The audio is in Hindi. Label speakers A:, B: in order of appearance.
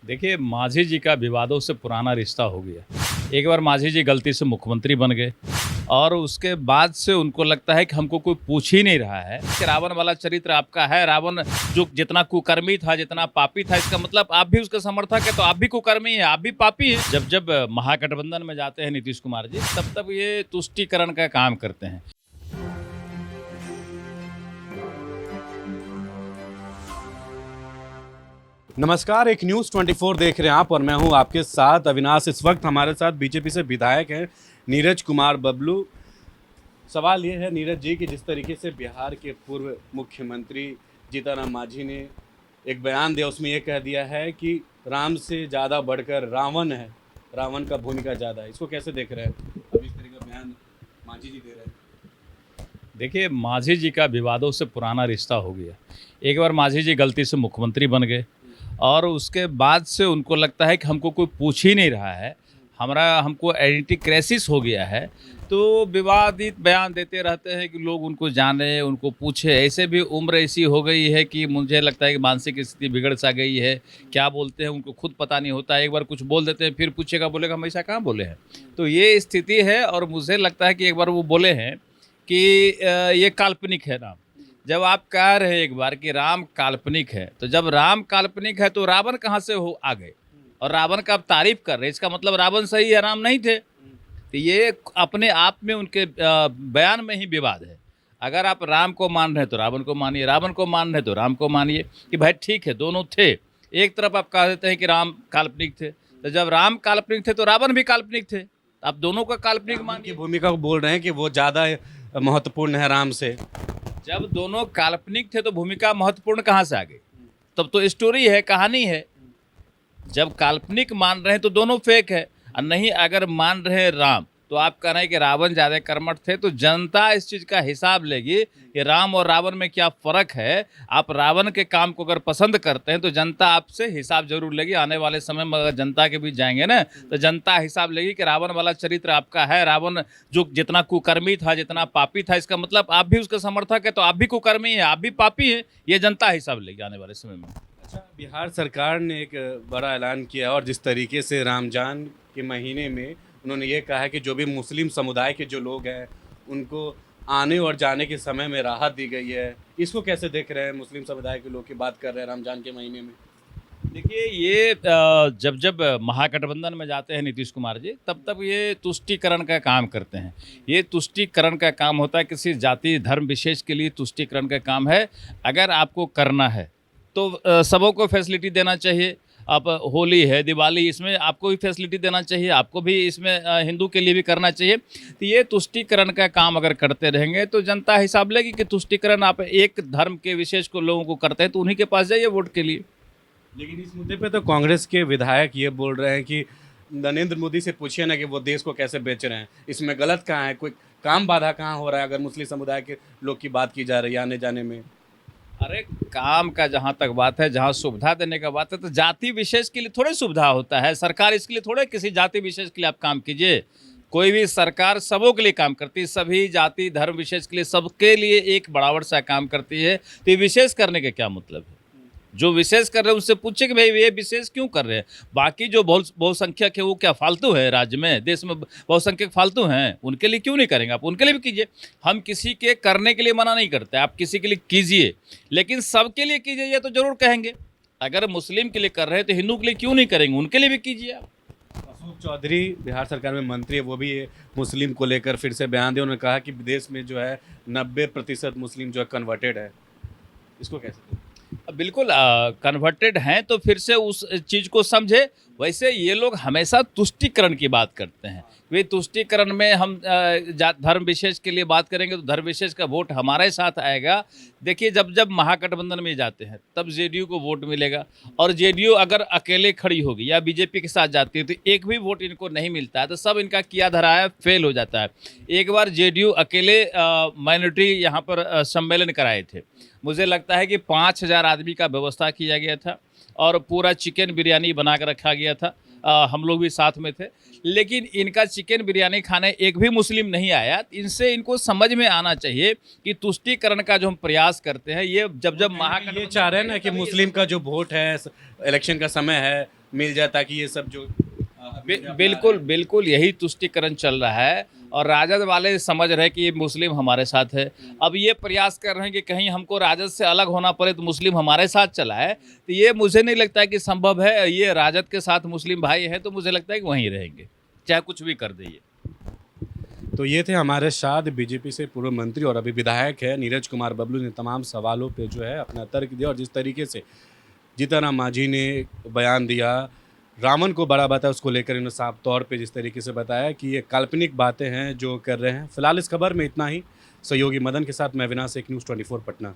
A: देखिए, मांझी जी का विवादों से पुराना रिश्ता हो गया। एक बार मांझी जी गलती से मुख्यमंत्री बन गए और उसके बाद से उनको लगता है कि हमको कोई पूछ ही नहीं रहा है कि रावण वाला चरित्र आपका है। रावण जो जितना कुकर्मी था, जितना पापी था, इसका मतलब आप भी उसके समर्थक है, तो आप भी कुकर्मी हैं, आप भी पापी हैं। जब जब महागठबंधन में जाते हैं नीतीश कुमार जी, तब तब ये तुष्टीकरण का काम करते हैं।
B: नमस्कार, एक न्यूज़ 24 देख रहे हैं आप और मैं हूं आपके साथ अविनाश। इस वक्त हमारे साथ बीजेपी से विधायक हैं नीरज कुमार बबलू। सवाल ये है नीरज जी कि जिस तरीके से बिहार के पूर्व मुख्यमंत्री जीतन मांझी ने एक बयान दिया, उसमें ये कह दिया है कि राम से ज़्यादा बढ़कर रावण है, रावण का भूमिका ज़्यादा है। इसको कैसे देख रहे हैं? अभी इस तरीके का बयान मांझी जी दे रहे हैं।
A: देखिए, मांझी जी का विवादों से पुराना रिश्ता हो गया। एक बार मांझी जी गलती से मुख्यमंत्री बन गए और उसके बाद से उनको लगता है कि हमको कोई पूछ ही नहीं रहा है, हमको आइडेंटिटी क्राइसिस हो गया है। तो विवादित बयान देते रहते हैं कि लोग उनको जाने, उनको पूछे। ऐसे भी उम्र ऐसी हो गई है कि मुझे लगता है कि मानसिक स्थिति बिगड़ सा गई है। क्या बोलते हैं उनको खुद पता नहीं होता। एक बार कुछ बोल देते हैं, फिर पूछेगा, बोलेगा हम ऐसा कहाँ बोले हैं। तो ये स्थिति है और मुझे लगता है कि एक बार वो बोले हैं कि ये काल्पनिक है राम। जब आप कह रहे हैं एक बार कि राम काल्पनिक है, तो जब राम काल्पनिक है तो रावण कहाँ से हो आ गए? और रावण का आप तारीफ कर रहे हैं, इसका मतलब रावण सही है, राम नहीं थे। तो ये अपने आप में उनके बयान में ही विवाद है। अगर आप राम को मान रहे हैं तो रावण को मानिए, रावण को मान रहे हैं तो राम को मानिए कि भाई ठीक है, दोनों थे। एक तरफ आप कह देते हैं कि राम काल्पनिक थे, तो जब राम काल्पनिक थे तो रावण भी काल्पनिक थे। आप दोनों का काल्पनिक
B: रावण की
A: मानिए।
B: भूमिका को बोल रहे हैं कि वो ज़्यादा महत्वपूर्ण है राम से।
A: जब दोनों काल्पनिक थे तो भूमिका महत्वपूर्ण कहाँ से आ गई? तब तो स्टोरी है, कहानी है। जब काल्पनिक मान रहे हैं तो दोनों फेक है, और नहीं अगर मान रहे हैं राम, तो आप कह रहे हैं कि रावण ज़्यादा कर्मठ थे, तो जनता इस चीज़ का हिसाब लेगी कि राम और रावण में क्या फ़र्क है। आप रावण के काम को अगर पसंद करते हैं तो जनता आपसे हिसाब जरूर लेगी। आने वाले समय में अगर जनता के बीच जाएंगे ना, तो जनता हिसाब लेगी कि रावण वाला चरित्र आपका है। रावण जो जितना कुकर्मी था, जितना पापी था, इसका मतलब आप भी उसके समर्थक है, तो आप भी कुकर्मी हैं, आप भी पापी हैं। ये जनता हिसाब लेगी आने वाले समय में।
B: अच्छा, बिहार सरकार ने एक बड़ा ऐलान किया और जिस तरीके से रमजान के महीने में उन्होंने ये कहा है कि जो भी मुस्लिम समुदाय के जो लोग हैं उनको आने और जाने के समय में राहत दी गई है। इसको कैसे देख रहे हैं? मुस्लिम समुदाय के लोग की बात कर रहे हैं रमजान के महीने में।
A: देखिए, ये जब जब महागठबंधन में जाते हैं नीतीश कुमार जी, तब तब ये तुष्टीकरण का काम करते हैं। ये तुष्टीकरण का काम होता है, किसी जाति धर्म विशेष के लिए तुष्टीकरण का काम है। अगर आपको करना है तो सबों को फैसिलिटी देना चाहिए। अब होली है, दिवाली, इसमें आपको भी फैसिलिटी देना चाहिए, आपको भी इसमें हिंदू के लिए भी करना चाहिए। तो ये तुष्टीकरण का काम अगर करते रहेंगे तो जनता हिसाब लेगी कि तुष्टीकरण आप एक धर्म के विशेष को लोगों को करते हैं, तो उन्हीं के पास जाइए वोट के लिए।
B: लेकिन इस मुद्दे पे तो कांग्रेस के विधायक ये बोल रहे हैं कि नरेंद्र मोदी से पूछिए ना कि वो देश को कैसे बेच रहे हैं। इसमें गलत कहाँ है? कोई काम बाधा कहाँ हो रहा है अगर मुस्लिम समुदाय के लोग की बात की जा रही है आने जाने में?
A: अरे, काम का जहाँ तक बात है, जहाँ सुविधा देने का बात है, तो जाति विशेष के लिए थोड़े सुविधा होता है। सरकार इसके लिए थोड़े किसी जाति विशेष के लिए आप काम कीजिए। कोई भी सरकार सबों के लिए काम करती है, सभी जाति धर्म विशेष के लिए, सबके लिए एक बराबर सा काम करती है। तो ये विशेष करने का क्या मतलब है? जो विशेष कर रहे हैं उससे पूछे कि भाई ये विशेष क्यों कर रहे हैं। बाकी जो बहुसंख्यक है वो क्या फालतू है? राज्य में, देश में बहुसंख्यक फालतू हैं, उनके लिए क्यों नहीं करेंगे? आप उनके लिए भी कीजिए। हम किसी के करने के लिए मना नहीं करते, आप किसी के लिए कीजिए, लेकिन सबके लिए कीजिए, ये तो जरूर कहेंगे। अगर मुस्लिम के लिए कर रहे हैं तो हिंदू के लिए क्यों नहीं करेंगे? उनके लिए भी कीजिए आप।
B: अशोक चौधरी बिहार सरकार में मंत्री है, वो भी ये मुस्लिम को लेकर फिर से बयान दिया। उन्होंने कहा कि देश में जो है 90% मुस्लिम जो है कन्वर्टेड है। इसको कैसे?
A: बिल्कुल कन्वर्टेड हैं तो फिर से उस चीज़ को समझे। वैसे ये लोग हमेशा तुष्टीकरण की बात करते हैं। वे तुष्टीकरण में हम धर्म विशेष के लिए बात करेंगे तो धर्म विशेष का वोट हमारे साथ आएगा। देखिए, जब जब महागठबंधन में जाते हैं तब जेडीयू को वोट मिलेगा, और जेडीयू अगर अकेले खड़ी होगी या बीजेपी के साथ जाती है तो एक भी वोट इनको नहीं मिलता है, तो सब इनका किया धरा है फेल हो जाता है। एक बार जेडीयू अकेले माइनॉरिटी यहाँ पर सम्मेलन कराए थे। मुझे लगता है कि 5,000 आदमी का व्यवस्था किया गया था और पूरा चिकन बिरयानी बना कर रखा गया था। हम लोग भी साथ में थे, लेकिन इनका चिकन बिरयानी खाने एक भी मुस्लिम नहीं आया। इनसे इनको समझ में आना चाहिए कि तुष्टीकरण का जो हम प्रयास करते हैं, ये जब जब
B: ये चाह रहे हैं ना कि मुस्लिम का जो वोट है, इलेक्शन का समय है, मिल जाए ताकि ये सब जो
A: बिल्कुल बिल्कुल यही तुष्टिकरण चल रहा है और राजद वाले समझ रहे हैं कि ये मुस्लिम हमारे साथ है। अब ये प्रयास कर रहे हैं कि कहीं हमको राजद से अलग होना पड़े तो मुस्लिम हमारे साथ चला है, तो ये मुझे नहीं लगता है कि संभव है। ये राजद के साथ मुस्लिम भाई हैं तो मुझे लगता है कि वहीं रहेंगे, चाहे कुछ भी कर दे ये।
B: तो ये थे हमारे साथ बीजेपी से पूर्व मंत्री और अभी विधायक है नीरज कुमार बबलू ने तमाम सवालों पे जो है अपना तर्क दिया और जिस तरीके से जीतन राम मांझी ने बयान दिया, रावण को बड़ा बताया, उसको लेकर इन्होंने साफ तौर पे जिस तरीके से बताया कि ये काल्पनिक बातें हैं जो कर रहे हैं। फिलहाल इस खबर में इतना ही। सहयोगी मदन के साथ मैं अविनाश, एक न्यूज़ 24 पटना।